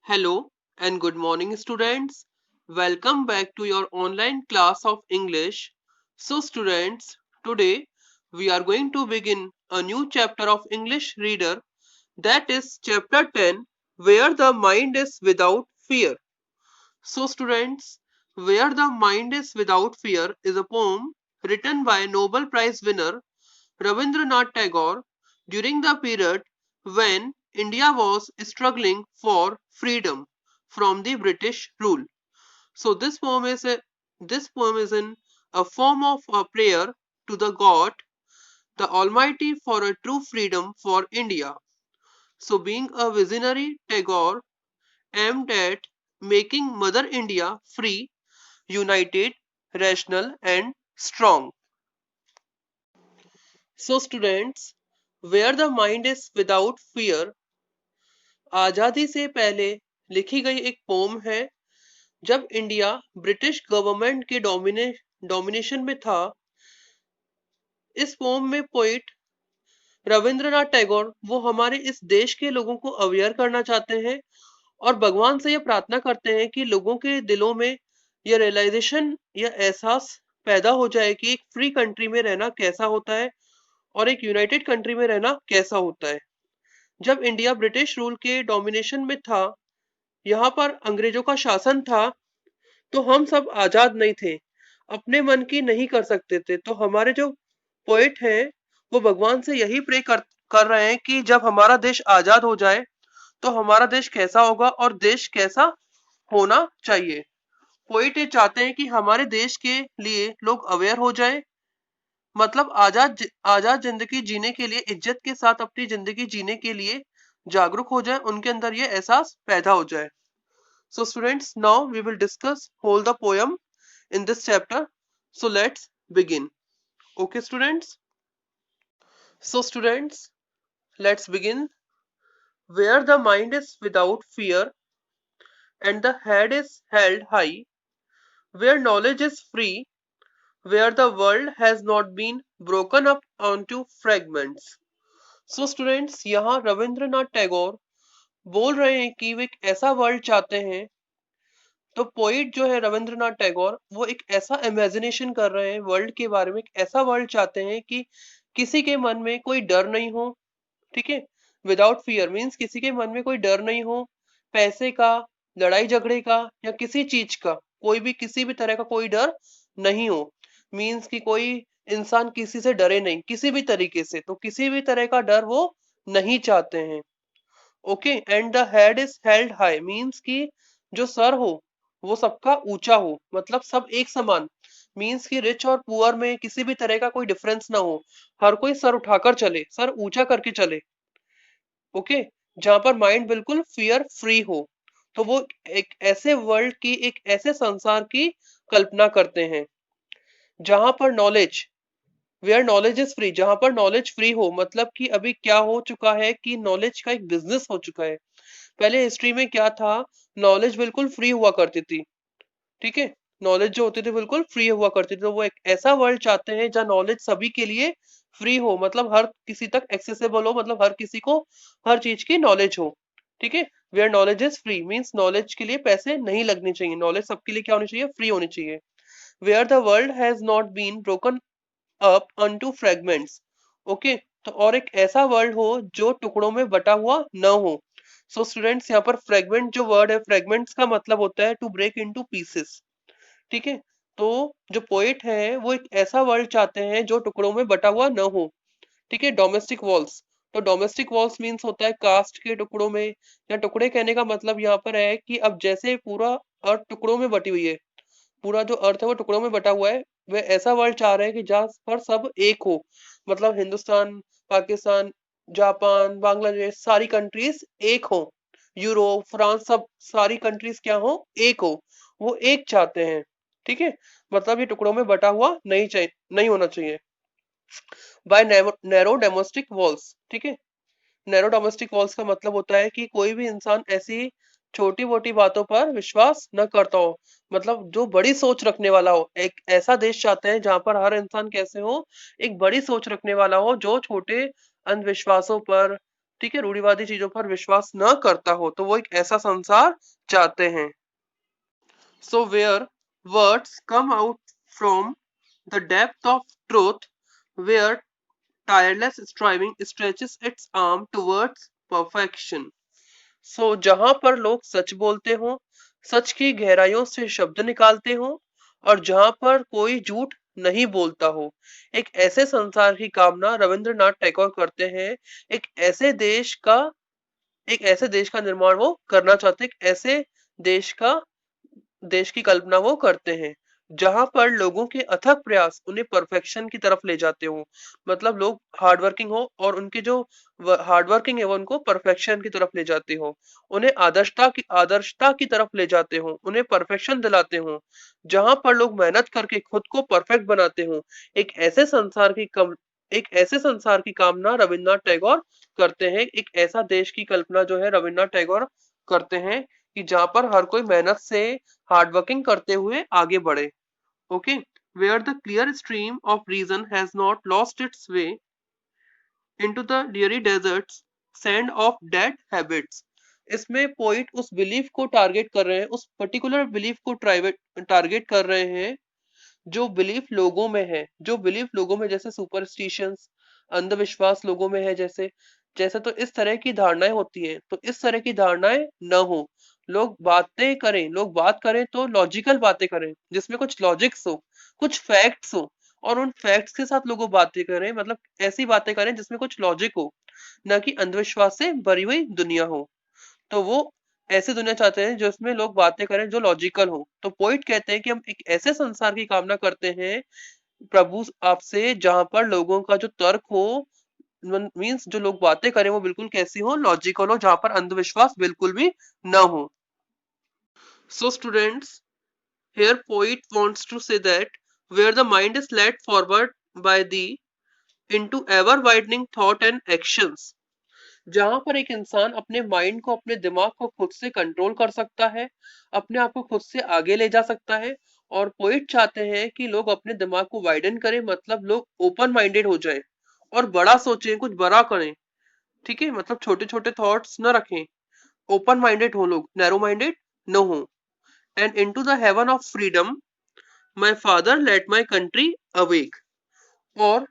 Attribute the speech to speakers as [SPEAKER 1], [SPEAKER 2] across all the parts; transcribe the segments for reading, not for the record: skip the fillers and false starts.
[SPEAKER 1] Hello and good morning, students. Welcome back to your online class of English. So, students, today we are going to begin a new chapter of English Reader, that is chapter 10, Where the Mind is Without Fear. So, students, Where the Mind is Without Fear is a poem written by Nobel Prize winner Rabindranath Tagore during the period when India was struggling for freedom from the British rule. So this poem is in a form of a prayer to the God, the Almighty, for a true freedom for India. So being a visionary, Tagore aimed at making Mother India free, united, rational and strong. So students, where the mind is without fear आजादी से पहले लिखी गई एक pome है जब India British government के domination में था। इस पोम में पोइट रविंद्रनाथ टैगोर वो हमारे इस देश के लोगों को अवेयर करना चाहते हैं और भगवान से ये प्रार्थना करते हैं कि लोगों के दिलों में ये रियलाइजेशन या एहसास पैदा हो जाए कि एक फ्री कंट्री में रहना कैसा होता है और एक यूनाइटेड कंट्री में रहना कैसा होता है। जब इंडिया ब्रिटिश रूल के डोमिनेशन में था, यहाँ पर अंग्रेजों का शासन था, तो हम सब आजाद नहीं थे, अपने मन की नहीं कर सकते थे। तो हमारे जो पोएट हैं वो भगवान से यही प्रे कर रहे हैं कि जब हमारा देश आजाद हो जाए तो हमारा देश कैसा होगा और देश कैसा होना चाहिए। पोएट ये चाहते हैं कि हमारे देश के लिए लोग अवेयर हो जाए, मतलब आजाद जिंदगी जीने के लिए, इज्जत के साथ अपनी जिंदगी जीने के लिए जागरूक हो जाए, उनके अंदर ये एहसास पैदा हो जाए। So students, now we will discuss whole the poem in this chapter. So let's begin. Okay students? So students, let's begin. Where the mind is without fear and the head is held high, where knowledge is free, where the world has not been broken up onto fragments. So students, यहाँ रविंद्रनाथ टैगोर बोल रहे हैं कि वे एक ऐसा world चाहते हैं। तो पोइट जो है रविंद्रनाथ टैगोर वो एक ऐसा इमेजिनेशन कर रहे हैं वर्ल्ड के बारे में, एक ऐसा वर्ल्ड चाहते हैं कि किसी के मन में कोई डर नहीं हो। ठीक है, विदाउट फियर मीन्स किसी के मन में कोई डर नहीं हो, पैसे का, लड़ाई झगड़े का या किसी चीज का, कोई भी किसी भी तरह का कोई डर नहीं हो। मीन्स कि कोई इंसान किसी से डरे नहीं किसी भी तरीके से, तो किसी भी तरह का डर वो नहीं चाहते हैं। Okay, and the head is held high means कि जो सर हो वो सबका ऊंचा हो, मतलब सब एक समान। मीन्स कि रिच और पुअर में किसी भी तरह का कोई डिफरेंस ना हो, हर कोई सर उठाकर चले, सर ऊंचा करके चले। ओके, जहां पर माइंड बिल्कुल फियर फ्री हो। तो वो एक ऐसे वर्ल्ड की, एक ऐसे संसार की कल्पना करते हैं जहां पर knowledge, where knowledge is free, जहां पर नॉलेज फ्री हो। मतलब कि अभी क्या हो चुका है कि नॉलेज का एक बिजनेस हो चुका है। पहले हिस्ट्री में क्या था, नॉलेज बिल्कुल फ्री हुआ करती थी। ठीक है, नॉलेज जो होती थी बिल्कुल फ्री हुआ करती थी। तो वो एक ऐसा वर्ल्ड चाहते हैं जहाँ नॉलेज सभी के लिए फ्री हो, मतलब हर किसी तक एक्सेसिबल हो, मतलब हर किसी को हर चीज की नॉलेज हो। ठीक है, where knowledge is free means knowledge के लिए पैसे नहीं लगने चाहिए, नॉलेज सबके लिए क्या होनी चाहिए, फ्री होनी चाहिए। Where the world has not been broken up onto fragments. Okay, तो और एक ऐसा वर्ल्ड हो जो टुकड़ों में बटा हुआ न हो। सो स्टूडेंट्स, यहाँ पर फ्रेगमेंट जो वर्ड है, फ्रेगमेंट्स का मतलब होता है टू ब्रेक इनटू पीसेस। ठीक है, तो जो पोएट है वो एक ऐसा वर्ल्ड चाहते हैं जो टुकड़ों में बटा हुआ न हो। ठीक है, डोमेस्टिक वॉल्स, तो डोमेस्टिक वॉल्स मीन्स होता है कास्ट के टुकड़ों में, या टुकड़े कहने का मतलब यहाँ पर है कि अब जैसे पूरा अर्थ टुकड़ों में बटी हुई है, पूरा जो अर्थ है वो टुकड़ों में बटा हुआ है, वे ऐसा वर्ल्ड चाह रहे हैं कि जहाँ पर सब एक हो। मतलब हिंदुस्तान, पाकिस्तान, जापान, बांग्लादेश, सारी कंट्रीज एक हो, यूरोप, फ्रांस, सब सारी कंट्रीज क्या हो, एक हो। वो एक चाहते हैं। ठीक है, मतलब ये टुकड़ों में बटा हुआ नहीं चाहिए, नहीं होना चाहिए। By narrow domestic walls. ठीक है, नैरो डोमेस्टिक वॉल्स का मतलब होता है कि कोई भी इंसान ऐसी छोटी मोटी बातों पर विश्वास न करता हो, मतलब जो बड़ी सोच रखने वाला हो। एक ऐसा देश चाहते हैं जहां पर हर इंसान कैसे हो, एक बड़ी सोच रखने वाला हो, जो छोटे अंधविश्वासों पर, ठीक है, रूढ़िवादी चीजों पर विश्वास न करता हो, तो वो एक ऐसा संसार चाहते हैं। So where words come out from the depth of truth, where tireless striving stretches its arm towards perfection. So जहां पर लोग सच बोलते हो, सच की गहराइयों से शब्द निकालते हो, और जहां पर कोई झूठ नहीं बोलता हो, एक ऐसे संसार की कामना रविंद्रनाथ टैगोर करते हैं। एक ऐसे देश का एक ऐसे देश का निर्माण वो करना चाहते हैं, एक ऐसे देश का देश की कल्पना वो करते हैं जहां पर लोगों के अथक प्रयास उन्हें परफेक्शन की तरफ ले जाते हो। मतलब लोग हार्ड वर्किंग हो और उनकी जो हार्ड वर्किंग है वो उनको परफेक्शन की तरफ ले जाती हो, उन्हें आदर्शता की तरफ ले जाते हो, उन्हें परफेक्शन दिलाते हो। जहां पर लोग मेहनत करके खुद को परफेक्ट बनाते हो, एक ऐसे संसार की कम एक ऐसे संसार की कामना रविन्द्रनाथ टैगोर करते हैं। एक ऐसा देश की कल्पना जो है रविन्द्रनाथ टैगोर करते हैं कि जहां पर हर कोई मेहनत से हार्ड वर्किंग करते हुए आगे बढ़े। Okay, where the clear stream of reason has not lost its way into the dreary deserts sand of dead habits. इसमें पोइट उस बिलीफ को टारगेट कर रहे हैं, उस पर्टिकुलर बिलीफ को टारगेट कर रहे हैं जो बिलीफ लोगों में है, जो बिलीफ लोगों में जैसे सुपरस्टिशंस, अंधविश्वास लोगों में है, जैसे जैसे तो इस तरह की धारणाएं होती हैं, तो इस तरह की धारणाएं न हो। लोग बात करें तो लॉजिकल बातें करें जिसमें कुछ लॉजिक्स हो, कुछ फैक्ट्स हो, और उन फैक्ट्स के साथ लोगों बातें करें, मतलब ऐसी बातें करें जिसमें कुछ लॉजिक हो, न कि अंधविश्वास से भरी हुई दुनिया हो। तो वो ऐसी दुनिया चाहते हैं जिसमें लोग बातें करें जो लॉजिकल हो। तो पोइट कहते हैं कि हम एक ऐसे संसार की कामना करते हैं प्रभु आपसे जहां पर लोगों का जो तर्क हो, मीन्स जो लोग बातें करें वो बिल्कुल कैसी हो, लॉजिकल हो, जहां पर अंधविश्वास बिल्कुल भी ना हो। So students, here poet wants to say that where the mind is led forward by the into ever widening thought and actions, जहां पर एक इंसान अपने माइंड को, अपने दिमाग को खुद से कंट्रोल कर सकता है, अपने आप को खुद से आगे ले जा सकता है। और पोइट चाहते हैं कि लोग अपने दिमाग को वाइडन करें, मतलब लोग ओपन माइंडेड हो जाएं और बड़ा सोचें, कुछ बड़ा करें। ठीक है, मतलब छोटे छोटे थॉट्स न रखें, ओपन माइंडेड हो लोग, नैरो माइंडेड न हो। And into the haven of freedom my father let my country awake. और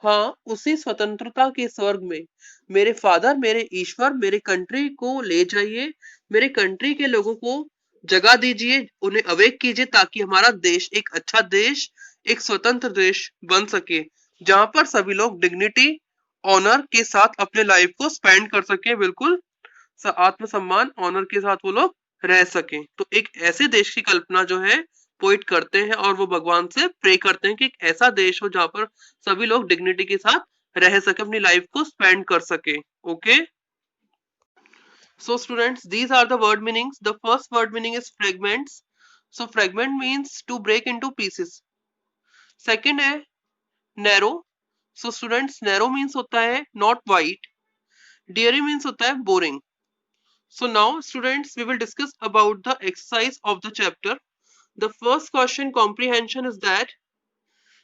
[SPEAKER 1] हाँ, उसी स्वतंत्रता के स्वर्ग में मेरे फादर, मेरे ईश्वर, मेरे कंट्री को ले जाइए, मेरे कंट्री के लोगों को जगा दीजिए, उन्हें अवेक कीजिए, ताकि हमारा देश एक अच्छा देश, एक स्वतंत्र देश बन सके, जहां पर सभी लोग डिग्निटी, ऑनर के साथ अपने लाइफ को स्पेंड कर सके, बिल्कुल आत्मसम्मान, ऑनर के साथ वो लोग रह सकें। तो एक ऐसे देश की कल्पना जो है पोइट करते हैं, और वो भगवान से प्रे करते हैं कि एक ऐसा देश हो जहां पर सभी लोग डिग्निटी के साथ रह सके, अपनी लाइफ को स्पेंड कर सके। Okay, so students, these are the word meanings. The first word meaning is fragments. So fragment means to break into pieces. Second है narrow. So students, narrow means होता है not wide. Dreary means होता है boring. So now students, we will discuss about the exercise of the chapter. The first question comprehension is that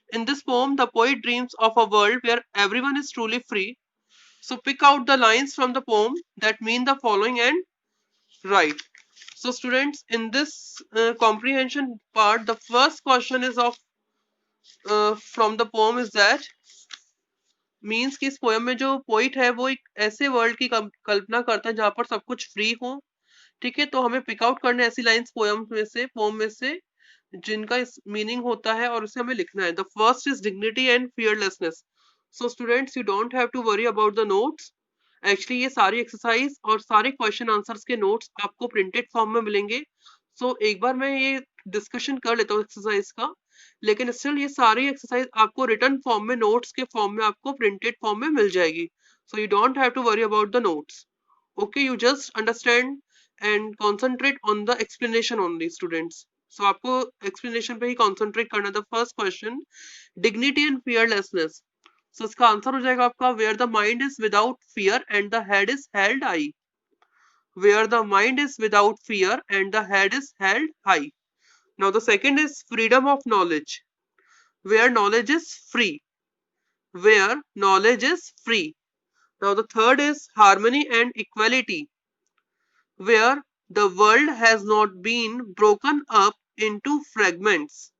[SPEAKER 1] in this poem the poet dreams of a world where everyone is truly free. So pick out the lines from the poem that mean the following and write. So students, in this comprehension part, the first question is of from the poem is that means कि इस poem में जो poet है वो एक ऐसे world की कल्पना करता है जहां पर सब कुछ फ्री हो। ठीक है, तो हमें पिक आउट करने ऐसी लाइंस पोएम में से जिनका इस मीनिंग होता है, और उसे हमें लिखना है। The first is dignity and fearlessness. So students, you don't have to worry about the notes. Actually ये सारी एक्सरसाइज और सारे क्वेश्चन आंसर्स के नोट्स आपको प्रिंटेड फॉर्म में मिलेंगे। सो एक बार मैं ये डिस्कशन कर लेता हूँ एक्सरसाइज का, लेकिन स्टिल ये सारी एक्सरसाइज आपको रिटर्न फॉर्म में, नोट्स के फॉर्म में, आपको प्रिंटेड फॉर्म में मिल जाएगी। So you don't have to worry about the notes. Okay, you just understand and concentrate on the explanation only students. So आपको एक्सप्लेनेशन पे ही कॉन्सेंट्रेट करना है। The first question, dignity and fearlessness. So इसका answer हो जाएगा आपका where the mind is without fear and the head is held high. Where the mind is without fear and the head is held high. Now the second is freedom of knowledge. Where knowledge is free. Where knowledge is free. Now the third is harmony and equality, where the world has not been broken up into fragments.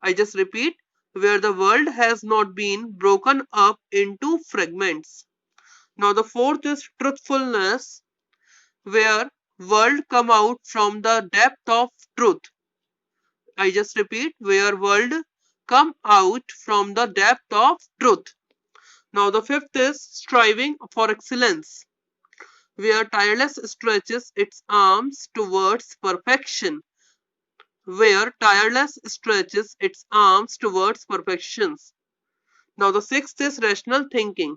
[SPEAKER 1] I just repeat, where the world has not been broken up into fragments. Now the fourth is truthfulness, where world come out from the depth of truth. I just repeat, where world come out from the depth of truth. Now the fifth is striving for excellence, where tireless stretches its arms towards perfection. Where tireless stretches its arms towards perfections. Now the sixth is rational thinking,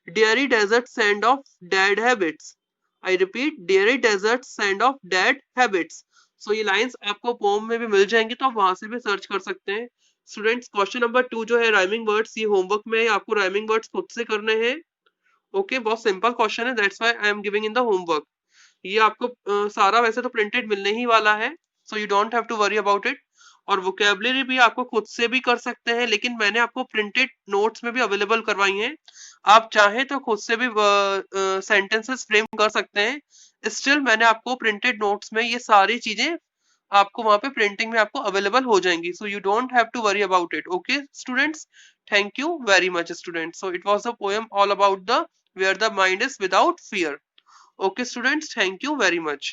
[SPEAKER 1] dairy desert sand of dead habits. I repeat, dairy desert sand of dead habits. So ये lines आपको pome में भी मिल जाएंगी, तो आप वहां से भी सर्च कर सकते हैं. स्टूडेंट्स, क्वेश्चन नंबर 2 जो है राइमिंग वर्ड्स, ये होमवर्क में आपको राइमिंग वर्ड्स खुद से करने हैं. ओके, बहुत सिंपल क्वेश्चन है, that's why I am giving in the homework. ये आपको सारा वैसे तो प्रिंटेड मिलने ही वाला है, so you don't have to worry about it. और वोकेबलरी भी आपको खुद से भी कर सकते हैं, लेकिन मैंने आपको प्रिंटेड नोट्स में भी अवेलेबल करवाई हैं. आप चाहें तो खुद से भी सेंटेंसेस फ्रेम कर सकते हैं. स्टिल मैंने आपको प्रिंटेड नोट्स में ये सारी चीजें आपको वहां पे प्रिंटिंग में आपको अवेलेबल हो जाएंगी. So you don't have to worry about it. Okay students, thank you very much students. So it was a poem all about the where the mind is without fear. Okay students, thank you very much.